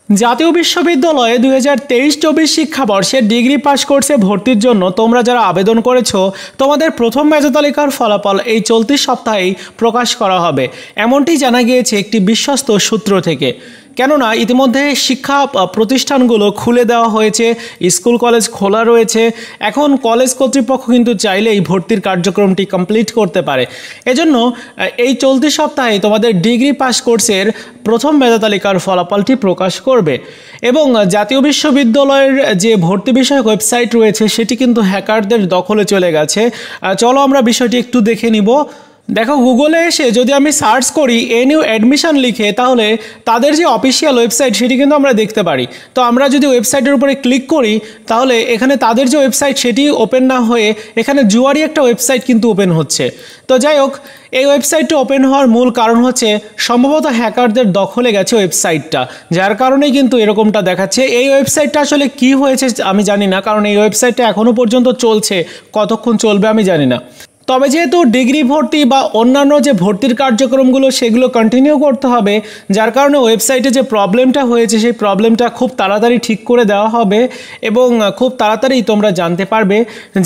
জাতীয় বিশ্ববিদ্যালয়ে 2023-24 শিক্ষাবর্ষে ডিগ্রি পাস কোর্সে ভর্তির জন্য তোমরা যারা আবেদন করেছো তোমাদের প্রথম মেধা তালিকার ফলাফল এই চলতি সপ্তাহেই প্রকাশ করা হবে, এমনটি জানা গিয়েছে একটি বিশ্বস্ত সূত্র থেকে। কেননা ইতিমধ্যে শিক্ষা প্রতিষ্ঠানগুলো খুলে দেওয়া হয়েছে, স্কুল কলেজ খোলা রয়েছে। এখন কলেজ কর্তৃপক্ষ কিন্তু চাইলেই ভর্তির কার্যক্রমটি কমপ্লিট করতে পারে। এজন্য এই চলতি সপ্তাহে তোমাদের ডিগ্রি পাস কোর্সের প্রথম মেধা তালিকার ফলাফলটি প্রকাশ করবে। এবং জাতীয় বিশ্ববিদ্যালয়ের যে ভর্তি বিষয়ক ওয়েবসাইট রয়েছে সেটি কিন্তু হ্যাকারদের দখলে চলে গেছে। চলো আমরা বিষয়টি একটু দেখে নিব। দেখো, গুগলে এসে যদি আমি সার্চ করি এনইউ অ্যাডমিশন লিখে, তাহলে তাদের যে অফিসিয়াল ওয়েবসাইট সেটি কিন্তু আমরা দেখতে পারি। তো আমরা যদি ওয়েবসাইটের উপরে ক্লিক করি তাহলে এখানে তাদের যে ওয়েবসাইট সেটি ওপেন না হয়ে এখানে জুয়ারি একটা ওয়েবসাইট কিন্তু ওপেন হচ্ছে। তো যাই হোক, এই ওয়েবসাইটটা ওপেন হওয়ার মূল কারণ হচ্ছে সম্ভবত হ্যাকারদের দখলে গেছে ওয়েবসাইটটা, যার কারণেই কিন্তু এরকমটা দেখাচ্ছে। এই ওয়েবসাইটটা আসলে কি হয়েছে আমি জানি না, কারণ এই ওয়েবসাইটটা এখনও পর্যন্ত চলছে, কতক্ষণ চলবে আমি জানি না। তবে যেহেতু ডিগ্রি ভর্তি বা অন্যান্য যে ভর্তির কার্যক্রমগুলো সেগুলো কন্টিনিউ করতে হবে, যার কারণে ওয়েবসাইটে যে প্রবলেমটা হয়েছে সেই প্রবলেমটা খুব তাড়াতাড়ি ঠিক করে দেওয়া হবে এবং খুব তাড়াতাড়ি তোমরা জানতে পারবে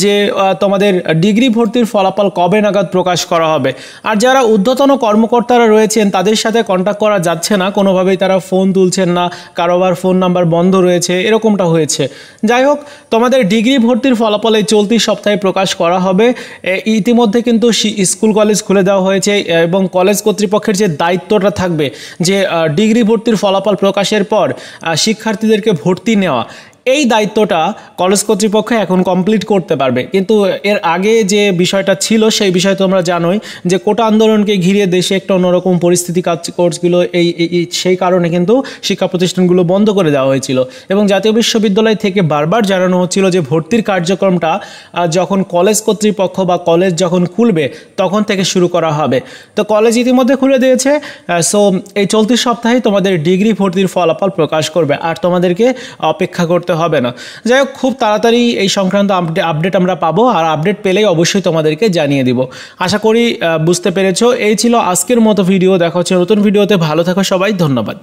যে তোমাদের ডিগ্রি ভর্তির ফলাফল কবে নাগাদ প্রকাশ করা হবে। আর যারা ঊর্ধ্বতন কর্মকর্তারা রয়েছেন তাদের সাথে কন্ট্যাক্ট করা যাচ্ছে না, কোনোভাবেই তারা ফোন তুলছেন না, কারোবার ফোন নাম্বার বন্ধ রয়েছে, এরকমটা হয়েছে। যাই হোক, তোমাদের ডিগ্রি ভর্তির ফলাফল এই চলতি সপ্তাহে প্রকাশ করা হবে। ইতিমধ্যে কিন্তু স্কুল কলেজ খুলে দেওয়া হয়েছে এবং কলেজ কর্তৃপক্ষের যে দায়িত্বটা থাকবে যে ডিগ্রি ভর্তির ফলাফল প্রকাশের পর শিক্ষার্থীদেরকে ভর্তি নেওয়া, এই দায়িত্বটা কলেজ কর্তৃপক্ষ এখন কমপ্লিট করতে পারবে। কিন্তু এর আগে যে বিষয়টা ছিল সেই বিষয় তোমরা জানোই যে কোটা আন্দোলনকে ঘিরে দেশে একটা অন্যরকম পরিস্থিতি কাজ করছিল, সেই কারণে কিন্তু শিক্ষা প্রতিষ্ঠানগুলো বন্ধ করে দেওয়া হয়েছিল এবং জাতীয় বিশ্ববিদ্যালয় থেকে বারবার জানানো হচ্ছিল যে ভর্তির কার্যক্রমটা যখন কলেজ কর্তৃপক্ষ বা কলেজ যখন খুলবে তখন থেকে শুরু করা হবে। তো কলেজ ইতিমধ্যে খুলে দিয়েছে। সো এই চলতি সপ্তাহে তোমাদের ডিগ্রি ভর্তির ফলাফল প্রকাশ করবে আর তোমাদেরকে অপেক্ষা করতে হবে না। যাই হোক, খুব তাড়াতাড়ি এই সংক্রান্ত আপডেট আমরা পাবো আর আপডেট পেলেই অবশ্যই তোমাদেরকে জানিয়ে দিব। আশা করি বুঝতে পেরেছো। এই ছিল আজকের মতো ভিডিও। দেখা হচ্ছে নতুন ভিডিওতে। ভালো থাকো সবাই, ধন্যবাদ।